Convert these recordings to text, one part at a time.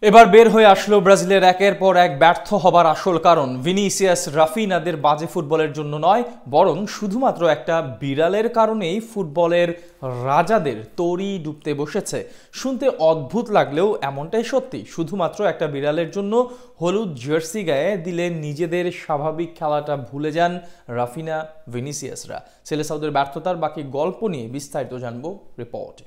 এবার বের হয়ে আসলো ব্রাজিলের একের পর এক ব্যর্থ হবার আসল কারণ। ভিনিসিয়াস রাফিনাদের বাজে ফুটবলের জন্য নয়, বরং শুধুমাত্র একটা বিড়ালের কারণেই ফুটবলের রাজাদের তরি ডুবতে বসেছে। শুনতে অদ্ভুত লাগলেও এমনটাই সত্যি। শুধুমাত্র একটা বিড়ালের জন্য হলুদ জার্সি গায়ে দিলে নিজেদের স্বাভাবিক খেলাটা ভুলে যান রাফিনা ভিনিসিয়াসরা। সেলেসাওদের ব্যর্থতার বাকি গল্প নিয়ে বিস্তারিত জানবো রিপোর্টে।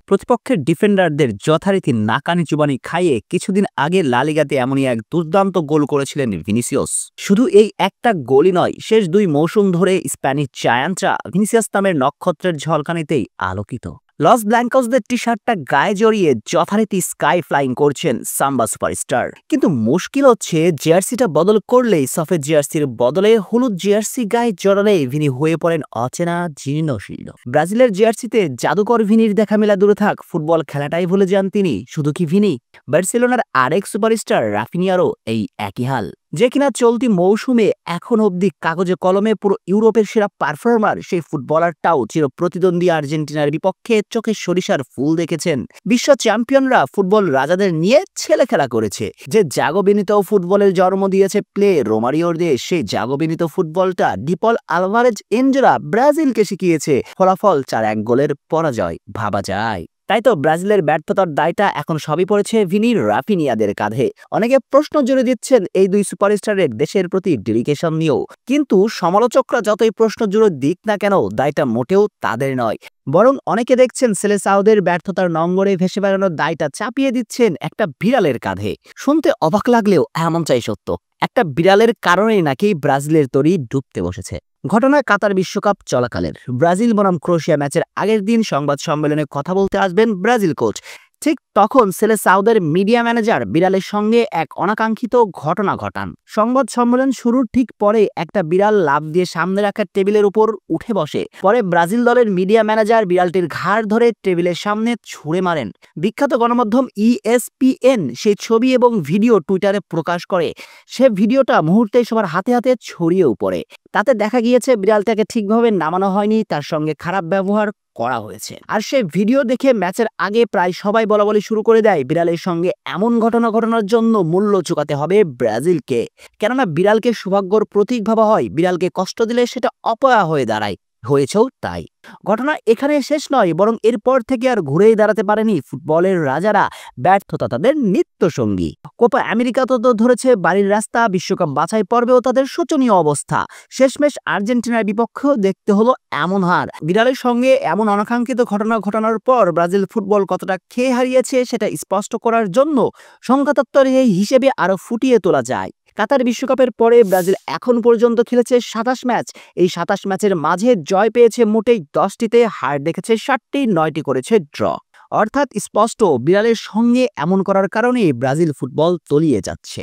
প্রতিপক্ষের ডিফেন্ডারদের যথারীতি নাকানি চুবানি খাইয়ে কিছুদিন আগে লা লিগাতে এমনই এক দুর্দান্ত গোল করেছিলেন ভিনিসিয়াস। শুধু এই একটা গোলই নয়, শেষ দুই মৌসুম ধরে স্প্যানিশ জায়ান্টরা ভিনিসিয়াস নামের নক্ষত্রের ঝলকানিতেই আলোকিত। লস ব্ল্যাঙ্কসদের টি শার্টটা গায়ে জড়িয়ে যথারীতি স্কাই ফ্লাইং করছেন সাম্বা সুপারস্টার। কিন্তু মুশকিল হচ্ছে, জার্সিটা বদল করলেই সফেদ জার্সির বদলে হলুদ জার্সি গায়ে জড়ালে ভিনি হয়ে পড়েন অচেনা জীর্ণশীর্ণ। ব্রাজিলের জার্সিতে জাদুকর ভিনির দেখা মেলা দূরে থাক, ফুটবল খেলাটাই ভুলে যান তিনি। শুধু কি ভিনি, বার্সেলোনার আরেক সুপারস্টার রাফিনিয়ারও এই একই হাল। যে কিনা চলতি মৌসুমে এখন অবধি কাগজে কলমে পুরো ইউরোপের সেরা পারফর্মার, সেই ফুটবলারটাও চির প্রতিদ্বন্দ্বী আর্জেন্টিনার বিপক্ষে চোখে সরিষার ফুল দেখেছেন। বিশ্ব চ্যাম্পিয়নরা ফুটবল রাজাদের নিয়ে ছেলে খেলা করেছে। যে জাগোবিনিত ফুটবলের জন্ম দিয়েছে প্লে রোমারিওর দেশ, সেই জাগোবিনিত ফুটবলটা ডিপল আলভারেজ এনজোরা ব্রাজিলকে শিখিয়েছে। ফলাফল 4-1 গোলের পরাজয়। ভাবা যায়। তাই তো ব্রাজিলের ব্যর্থতার দায়টা এখন সবই পড়েছে ভিনির রাফিনিয়াদের কাঁধে। অনেকে প্রশ্ন জুড়ে দিচ্ছেন এই দুই সুপারস্টারের দেশের প্রতি ডেডিকেশন নিয়েও। কিন্তু সমালোচকরা যতই প্রশ্ন জুড়ে দিক না কেন, দায়টা মোটেও তাদের নয়। বরং অনেকে দেখছেন সেলেসাওদের ব্যর্থতার নঙ্গরে ভেসে বেড়ানোর দায়টা চাপিয়ে দিচ্ছেন একটা বিড়ালের কাঁধে। শুনতে অবাক লাগলেও এমনটাই সত্য। একটা বিড়ালের কারণেই নাকি ব্রাজিলের তরি ডুবতে বসেছে। ঘটনা কাতার বিশ্বকাপ চলাকালের ব্রাজিল বনাম ক্রোয়েশিয়া ম্যাচের আগের দিন সংবাদ সম্মেলনে কথা বলতে আসবেন ব্রাজিল কোচ। ঠিক তখন সেলেসাওদের মিডিয়া ম্যানেজার বিড়ালের সঙ্গে এক অনাকাঙ্ক্ষিত ঘটনা ঘটান। সংবাদ সম্মেলন শুরুর ঠিক পরে একটা বিড়াল লাফ দিয়ে সামনে রাখা টেবিলের উপর উঠে বসে। পরে ব্রাজিল দলের মিডিয়া ম্যানেজার বিড়ালটির ঘাড় ধরে টেবিলের সামনে ছুঁড়ে মারেন। বিখ্যাত গণমাধ্যম ESPN সেই ছবি এবং ভিডিও টুইটারে প্রকাশ করে। সে ভিডিওটা মুহূর্তেই সবার হাতে হাতে ছড়িয়েও পড়ে। তাতে দেখা গিয়েছে বিড়ালটাকে ঠিকভাবে নামানো হয়নি, তার সঙ্গে খারাপ ব্যবহার করা হয়েছে। আর সে ভিডিও দেখে ম্যাচের আগে প্রায় সবাই বলাবলি শুরু করে দেয়, বিড়ালের সঙ্গে এমন ঘটনা ঘটানোর জন্য মূল্য চুকাতে হবে ব্রাজিলকে। কেননা বিড়ালকে সৌভাগ্যর প্রতীক ভাবা হয়, বিড়ালকে কষ্ট দিলে সেটা অপয়া হয়ে দাঁড়ায়। হয়েছেও তাই। ঘটনা এখানে শেষ নয়, বরং এরপর থেকে আর ঘুরেই দাঁড়াতে পারেনি ফুটবলের রাজারা। ব্যর্থতা তাদের নিত্য সঙ্গী। কোপা আমেরিকা তো ধরেছে বাড়ির রাস্তা, বিশ্বকাপ বাছাই পর্বেও তাদের শোচনীয় অবস্থা। শেষমেশ আর্জেন্টিনার বিপক্ষেও দেখতে হলো এমন হার। বিড়ালের সঙ্গে এমন অনাকাঙ্ক্ষিত ঘটনা ঘটানোর পর ব্রাজিল ফুটবল কতটা খেয়ে হারিয়েছে সেটা স্পষ্ট করার জন্য সংখ্যাতত্ত্বের এই হিসেবে আরো ফুটিয়ে তোলা যায়। কাতার বিশ্বকাপের পরে ব্রাজিল এখন পর্যন্ত খেলেছে 27 ম্যাচ। এই 27 ম্যাচের মাঝে জয় পেয়েছে মোটেই 10টিতে, হার দেখেছে 7টি, 9টি করেছে ড্র। অর্থাৎ স্পষ্ট, বিড়ালের সঙ্গে এমন করার কারণে ব্রাজিল ফুটবল তলিয়ে যাচ্ছে।